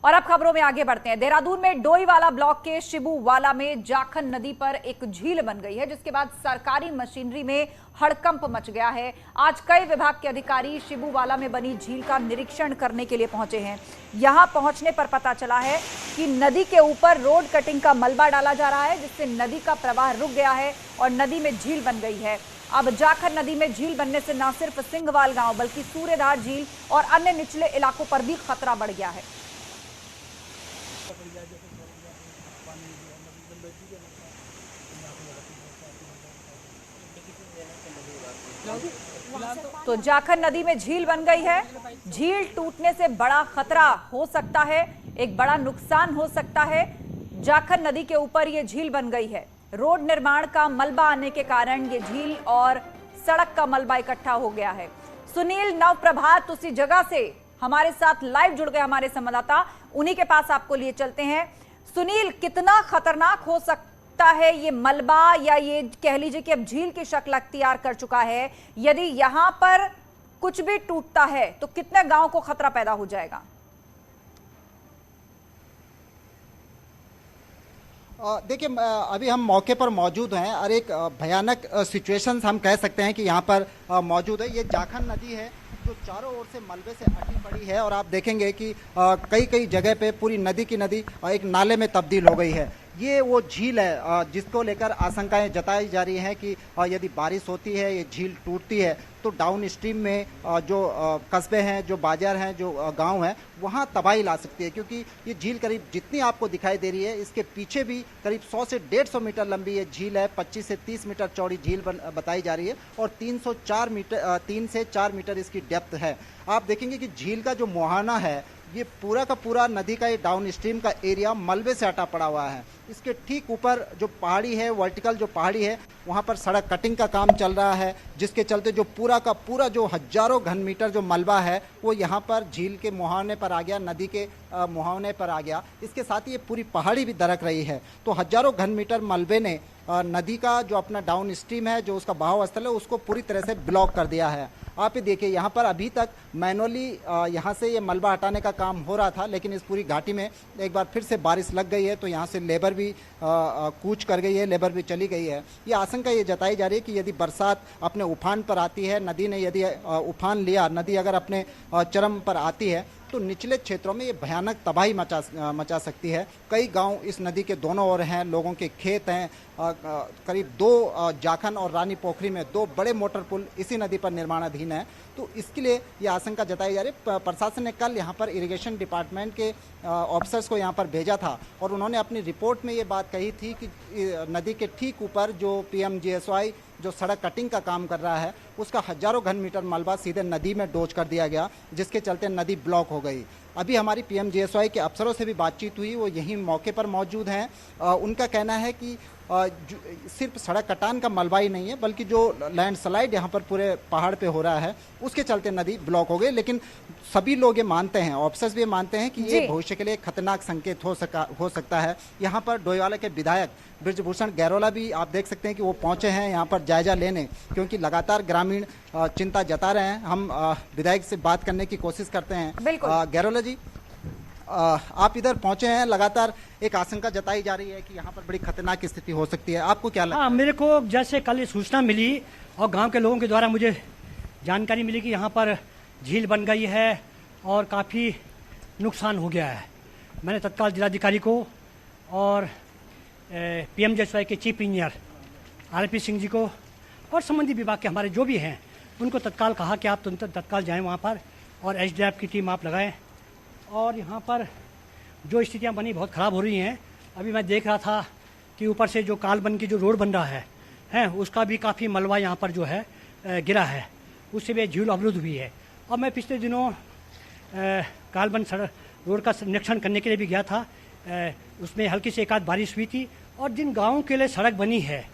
और अब खबरों में आगे बढ़ते हैं। देहरादून में डोईवाला ब्लॉक के शिबूवाला में जाखन नदी पर एक झील बन गई है, जिसके बाद सरकारी मशीनरी में हड़कंप मच गया है। आज कई विभाग के अधिकारी शिबूवाला में बनी झील का निरीक्षण करने के लिए पहुंचे हैं। यहां पहुंचने पर पता चला है कि नदी के ऊपर रोड कटिंग का मलबा डाला जा रहा है, जिससे नदी का प्रवाह रुक गया है और नदी में झील बन गई है। अब जाखन नदी में झील बनने से न सिर्फ सिंघवाल गांव बल्कि सूर्यधार झील और अन्य निचले इलाकों पर भी खतरा बढ़ गया है। तो जाखन नदी में झील बन गई है। झील टूटने से बड़ा खतरा हो सकता है, एक बड़ा नुकसान हो सकता है। जाखन नदी के ऊपर ये झील बन गई है। रोड निर्माण का मलबा आने के कारण ये झील और सड़क का मलबा इकट्ठा हो गया है। सुनील नवप्रभात उसी जगह से हमारे साथ लाइव जुड़ गए, हमारे संवाददाता, उन्हीं के पास आपको लिए चलते हैं। सुनील, कितना खतरनाक हो सकता है ये मलबा, या ये कह लीजिए कि अब झील की शक्ल अख्तियार कर चुका है? यदि यहां पर कुछ भी टूटता है तो कितने गांव को खतरा पैदा हो जाएगा? देखिए, अभी हम मौके पर मौजूद हैं और एक भयानक सिचुएशन हम कह सकते हैं कि यहाँ पर मौजूद है। ये जाखन नदी है जो चारों ओर से मलबे से अटी पड़ी है और आप देखेंगे कि कई कई जगह पे पूरी नदी की नदी एक नाले में तब्दील हो गई है। ये वो झील है जिसको लेकर आशंकाएं जताई जा रही हैं कि यदि बारिश होती है, ये झील टूटती है तो डाउन स्ट्रीम में जो कस्बे हैं, जो बाजार हैं, जो गांव हैं, वहाँ तबाही ला सकती है। क्योंकि ये झील करीब जितनी आपको दिखाई दे रही है, इसके पीछे भी करीब 100 से 150 मीटर लंबी ये झील है। 25 से 30 मीटर चौड़ी झील बताई जा रही है और 3 से 4 मीटर इसकी डेप्थ है। आप देखेंगे कि झील का जो मुहाना है, ये पूरा का पूरा नदी का ये डाउन स्ट्रीम का एरिया मलबे से अटा पड़ा हुआ है। इसके ठीक ऊपर जो पहाड़ी है, वर्टिकल जो पहाड़ी है, वहाँ पर सड़क कटिंग का काम चल रहा है, जिसके चलते जो पूरा का पूरा जो हजारों घन मीटर जो मलबा है वो यहाँ पर झील के मुहाने पर आ गया, नदी के मुहाने पर आ गया। इसके साथ ही ये पूरी पहाड़ी भी दरक रही है। तो हजारों घन मीटर मलबे ने नदी का जो अपना डाउन स्ट्रीम है, जो उसका बहाव स्थल है, उसको पूरी तरह से ब्लॉक कर दिया है। आप ये देखिए, यहाँ पर अभी तक मैनुअली यहाँ से ये मलबा हटाने का काम हो रहा था, लेकिन इस पूरी घाटी में एक बार फिर से बारिश लग गई है तो यहाँ से लेबर भी कूच कर गई है, लेबर भी चली गई है। ये आशंका ये जताई जा रही है कि यदि बरसात अपने उफान पर आती है, नदी ने यदि उफान लिया, नदी अगर अपने चरम पर आती है तो निचले क्षेत्रों में ये भयानक तबाही मचा सकती है। कई गांव इस नदी के दोनों ओर हैं, लोगों के खेत हैं। करीब 2 जाखन और रानी पोखरी में 2 बड़े मोटर पुल इसी नदी पर निर्माणाधीन है। तो इसके लिए ये आशंका जताई जा रही है। प्रशासन ने कल यहाँ पर इरिगेशन डिपार्टमेंट के ऑफिसर्स को यहाँ पर भेजा था और उन्होंने अपनी रिपोर्ट में ये बात कही थी कि नदी के ठीक ऊपर जो PMGSY जो सड़क कटिंग का काम कर रहा है, उसका हजारों घन मीटर मलबा सीधे नदी में डोज कर दिया गया, जिसके चलते नदी ब्लॉक हो गई। अभी हमारी PMGSY के अफसरों से भी बातचीत हुई, वो यहीं मौके पर मौजूद हैं। उनका कहना है कि सिर्फ सड़क कटान का मलबा ही नहीं है, बल्कि जो लैंडस्लाइड यहाँ पर पूरे पहाड़ पे हो रहा है, उसके चलते नदी ब्लॉक हो गई। लेकिन सभी लोग ये मानते हैं, ऑफिसर्स भी मानते हैं कि ये भविष्य के लिए खतरनाक संकेत हो सकता है। यहाँ पर डोईवाला के विधायक बृजभूषण गैरोला भी आप देख सकते हैं कि वो पहुंचे हैं यहाँ पर जायजा लेने, क्योंकि लगातार ग्रामीण चिंता जता रहे हैं। हम विधायक से बात करने की कोशिश करते हैं। गैरोला जी, आप इधर पहुंचे हैं, लगातार एक आशंका जताई जा रही है कि यहाँ पर बड़ी खतरनाक स्थिति हो सकती है, आपको क्या लगता है? मेरे को जैसे कल सूचना मिली और गांव के लोगों के द्वारा मुझे जानकारी मिली कि यहाँ पर झील बन गई है और काफ़ी नुकसान हो गया है, मैंने तत्काल जिलाधिकारी को और PMGSY के chief engineer RP Singh ji को और संबंधित विभाग के हमारे जो भी हैं उनको तत्काल कहा कि आप तत्काल जाएँ वहाँ पर और SDF की टीम आप लगाएं। और यहाँ पर जो स्थितियाँ बनी बहुत ख़राब हो रही हैं। अभी मैं देख रहा था कि ऊपर से जो कालबन की जो रोड बन रहा है उसका भी काफ़ी मलबा यहाँ पर जो है गिरा है, उससे भी झील अवरुद्ध हुई है। और मैं पिछले दिनों कालबन सड़क रोड का निरीक्षण करने के लिए भी गया था। उसमें हल्की से एक आध बारिश हुई थी और जिन गाँवों के लिए सड़क बनी है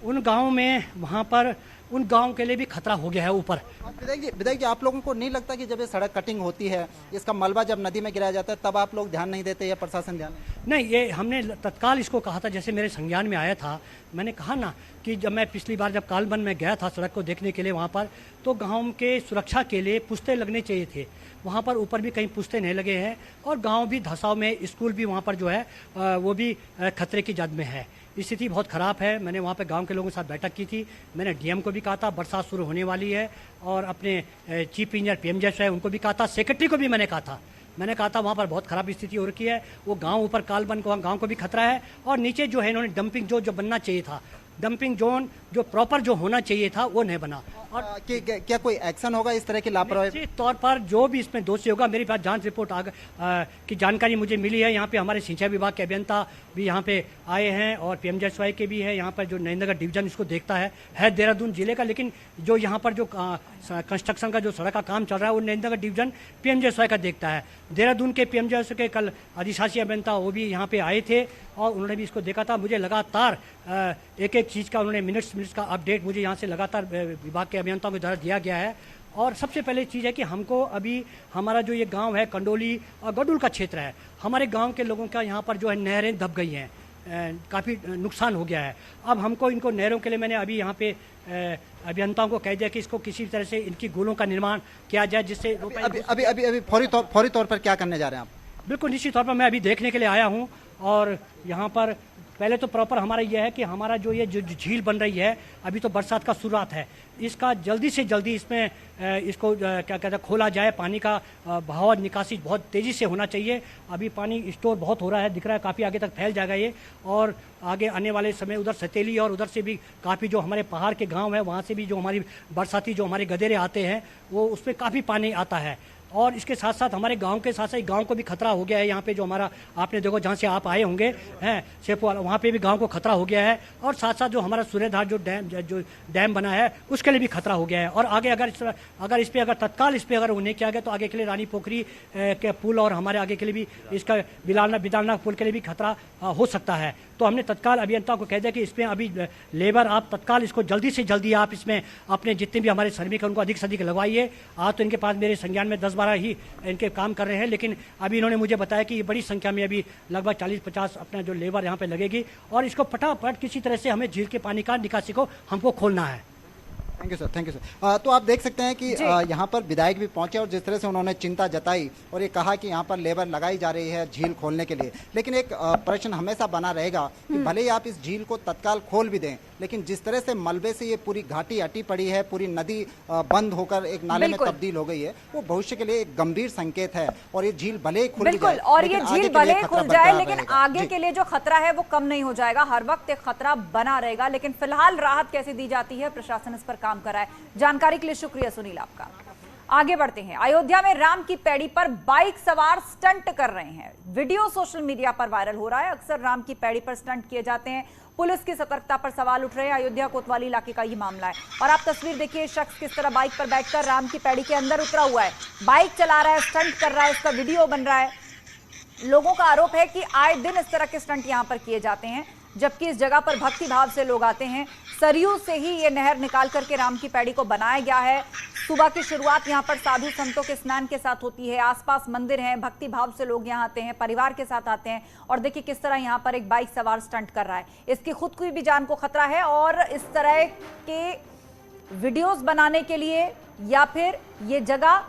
उन गाँवों में वहाँ पर उन गाँव के लिए भी खतरा हो गया है ऊपर। विधायक जी, आप लोगों को नहीं लगता कि जब ये सड़क कटिंग होती है, इसका मलबा जब नदी में गिराया जाता है, तब आप लोग ध्यान नहीं देते या प्रशासन ध्यान नहीं, ये हमने तत्काल इसको कहा था, जैसे मेरे संज्ञान में आया था। मैंने कहा ना कि जब मैं पिछली बार जब कालबन में गया था सड़क को देखने के लिए वहाँ पर, तो गांव के सुरक्षा के लिए पुश्ते लगने चाहिए थे। वहाँ पर ऊपर भी कहीं पुश्ते नहीं लगे हैं और गांव भी धसाव में, स्कूल भी वहाँ पर जो है वो भी खतरे की जद में है। स्थिति बहुत ख़राब है। मैंने वहाँ पे गांव के लोगों के साथ बैठक की थी। मैंने डीएम को भी कहा था बरसात शुरू होने वाली है, और अपने चीफ इंजीनियर पीएम जैसे है उनको भी कहा था, सेक्रेटरी को भी मैंने कहा था वहाँ पर बहुत ख़राब स्थिति हो रखी है। वो गांव ऊपर कालबन को गांव को भी खतरा है, और नीचे जो है इन्होंने डंपिंग जो बनना चाहिए था, डंपिंग जोन जो प्रॉपर जो होना चाहिए था वो नहीं बना। और क्या कोई एक्शन होगा इस तरह की लापरवाही? निश्चित तौर पर जो भी इसमें दोषी होगा, मेरे पास जांच रिपोर्ट की जानकारी मुझे मिली है। यहाँ पे हमारे सिंचाई विभाग के अभियंता भी यहाँ पे आए हैं, और पीएमजेएसवाई के भी है यहाँ पर, जो नरेंद्रनगर डिवीजन इसको देखता है देहरादून जिले का, लेकिन जो यहाँ पर जो कंस्ट्रक्शन का जो सड़क का काम चल रहा है वो नरेंद्रनगर डिवीजन पीएमजेएसवाई का देखता है। देहरादून के पीएमजेएसवाई के कल अधिशासी अभियंता वो भी यहाँ पे आए थे और उन्होंने भी इसको देखा था। मुझे लगातार एक एक चीज़ का उन्होंने मिनट्स का अपडेट मुझे यहाँ से लगातार विभाग के अभियंताओं के द्वारा दिया गया है। और सबसे पहले चीज़ है कि हमको अभी हमारा जो ये गांव है कंडोली और गडुल का क्षेत्र है, हमारे गांव के लोगों का यहाँ पर जो है नहरें दब गई हैं, काफ़ी नुकसान हो गया है। अब हमको इनको नहरों के लिए मैंने अभी यहाँ पे अभियंताओं को कह दिया कि इसको किसी तरह से इनकी गोलों का निर्माण किया जाए, जिससे अभी फौरी तौर पर क्या करने जा रहे हैं आप? बिल्कुल निश्चित तौर पर मैं अभी देखने के लिए आया हूँ, और यहाँ पर पहले तो प्रॉपर हमारा यह है कि हमारा जो ये जो झील बन रही है, अभी तो बरसात का शुरुआत है, इसका जल्दी से जल्दी इसमें इसको क्या कहते हैं खोला जाए। पानी का बहाव निकासी बहुत तेज़ी से होना चाहिए। अभी पानी स्टोर बहुत हो रहा है, दिख रहा है काफ़ी आगे तक फैल जाएगा ये, और आगे आने वाले समय उधर सतेली और उधर से भी काफ़ी जो हमारे पहाड़ के गाँव हैं वहाँ से भी जो हमारी बरसाती जो हमारे गदेरे आते हैं वो उस पर काफ़ी पानी आता है। और इसके साथ साथ हमारे गांव के साथ साथ गांव को भी खतरा हो गया है। यहाँ पे जो हमारा आपने देखो जहाँ से आप आए होंगे हैं शेपुआल, वहाँ पे भी गांव को खतरा हो गया है, और साथ साथ जो हमारा सूर्यधार जो डैम बना है उसके लिए भी खतरा हो गया है। और आगे अगर इस पर तत्काल इस पर अगर उन्हें किया गया तो आगे के लिए रानी पोखरी के पुल और हमारे आगे के लिए भी इसका बिदालना पुल के लिए भी खतरा हो सकता है। तो हमने तत्काल अभियंता को कह दिया कि इसमें अभी लेबर आप तत्काल इसको जल्दी से जल्दी आप इसमें अपने जितने भी हमारे श्रमिक हैं उनको अधिक से अधिक लगवाइए। आज तो इनके पास मेरे संज्ञान में 10-12 ही इनके काम कर रहे हैं, लेकिन अभी इन्होंने मुझे बताया कि बड़ी संख्या में अभी लगभग 40-50 अपना जो लेबर यहाँ पे लगेगी, और इसको फटाफट किसी तरह से हमें झील के पानी का निकासी को हमको खोलना है। Thank you sir, thank you sir. तो आप देख सकते हैं कि यहाँ पर विधायक भी पहुंचे और जिस तरह से उन्होंने चिंता जताई और ये कहा कि यहाँ पर लेबर लगाई जा रही है झील खोलने के लिए, लेकिन एक प्रश्न हमेशा बना रहेगा कि भले ही आप इस झील को तत्काल खोल भी दें, लेकिन जिस तरह से मलबे से ये पूरी घाटी अटी पड़ी है, पूरी नदी बंद होकर एक नाले में तब्दील हो गई है, वो भविष्य के लिए एक गंभीर संकेत है। और ये झील भले ही खुल जाए, और ये झील भले ही खुल जाए, लेकिन आगे के लिए जो खतरा है वो कम नहीं हो जाएगा, हर वक्त एक खतरा बना रहेगा। लेकिन फिलहाल राहत कैसे दी जाती है, प्रशासन इस पर काम कर रहा है। जानकारी के लिए शुक्रिया सुनील आपका। आगे बढ़ते हैं। अयोध्या में राम की पैड़ी पर बाइक सवार स्टंट कर रहे हैं। वीडियो सोशल मीडिया पर वायरल हो रहा है। अक्सर राम की पैड़ी पर स्टंट किए जाते हैं। पुलिस की सतर्कता पर सवाल उठ रहे हैं। अयोध्या कोतवाली इलाके का ये मामला है, और आप तस्वीर देखिए, शख्स किस तरह बाइक पर बैठकर राम की पैड़ी के अंदर उतरा हुआ है, बाइक चला रहा है, स्टंट कर रहा है, इसका वीडियो बन रहा है। लोगों का आरोप है कि आए दिन इस तरह के स्टंट यहां पर किए जाते हैं, जबकि इस जगह पर भक्ति भाव से लोग आते हैं। सरयू से ही ये नहर निकाल करके राम की पैड़ी को बनाया गया है। सुबह की शुरुआत यहाँ पर साधु संतों के स्नान के साथ होती है। आसपास मंदिर हैं, भक्ति भाव से लोग यहाँ आते हैं, परिवार के साथ आते हैं। और देखिए किस तरह यहाँ पर एक बाइक सवार स्टंट कर रहा है। इसकी खुद की भी जान को खतरा है, और इस तरह के वीडियोस बनाने के लिए या फिर ये जगह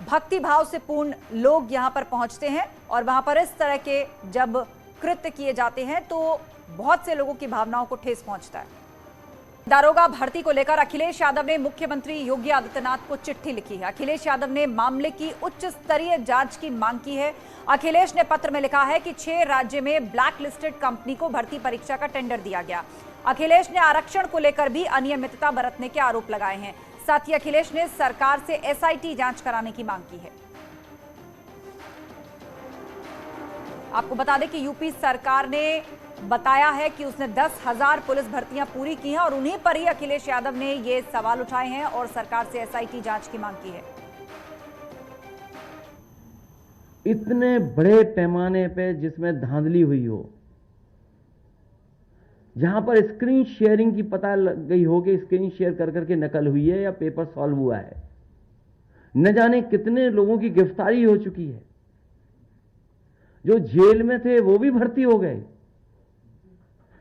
भक्ति भाव से पूर्ण लोग यहाँ पर पहुंचते हैं, और वहां पर इस तरह के जब कृत्य किए जाते हैं तो बहुत से लोगों की भावनाओं को ठेस पहुंचता है। दारोगा भर्ती को लेकर अखिलेश यादव ने मुख्यमंत्री योगी आदित्यनाथ को चिट्ठी लिखी है। अखिलेश यादव ने मामले की उच्च स्तरीय जांच की मांग की है। अखिलेश ने पत्र में लिखा है कि 6 राज्य में ब्लैक लिस्टेड कंपनी को भर्ती परीक्षा का टेंडर दिया गया। अखिलेश ने आरक्षण को लेकर भी अनियमितता बरतने के आरोप लगाए हैं। साथ ही अखिलेश ने सरकार से एसआईटी जांच कराने की मांग की है। आपको बता दें कि यूपी सरकार ने बताया है कि उसने 10,000 पुलिस भर्तियां पूरी की हैं, और उन्हीं पर ही अखिलेश यादव ने ये सवाल उठाए हैं और सरकार से एसआईटी जांच की मांग की है। इतने बड़े पैमाने पे जिसमें धांधली हुई हो, जहां पर स्क्रीन शेयरिंग की पता लग गई हो कि स्क्रीन शेयर कर करके नकल हुई है या पेपर सॉल्व हुआ है। न जाने कितने लोगों की गिरफ्तारी हो चुकी है, जो जेल में थे वो भी भर्ती हो गए।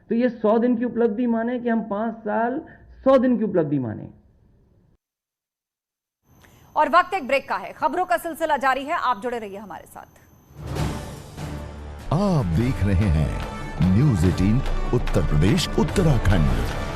तो ये 100 दिन की उपलब्धि माने कि हम 5 साल 100 दिन की उपलब्धि माने। और वक्त एक ब्रेक का है, खबरों का सिलसिला जारी है, आप जुड़े रहिए हमारे साथ। आप देख रहे हैं न्यूज़ 18 उत्तर प्रदेश उत्तराखंड।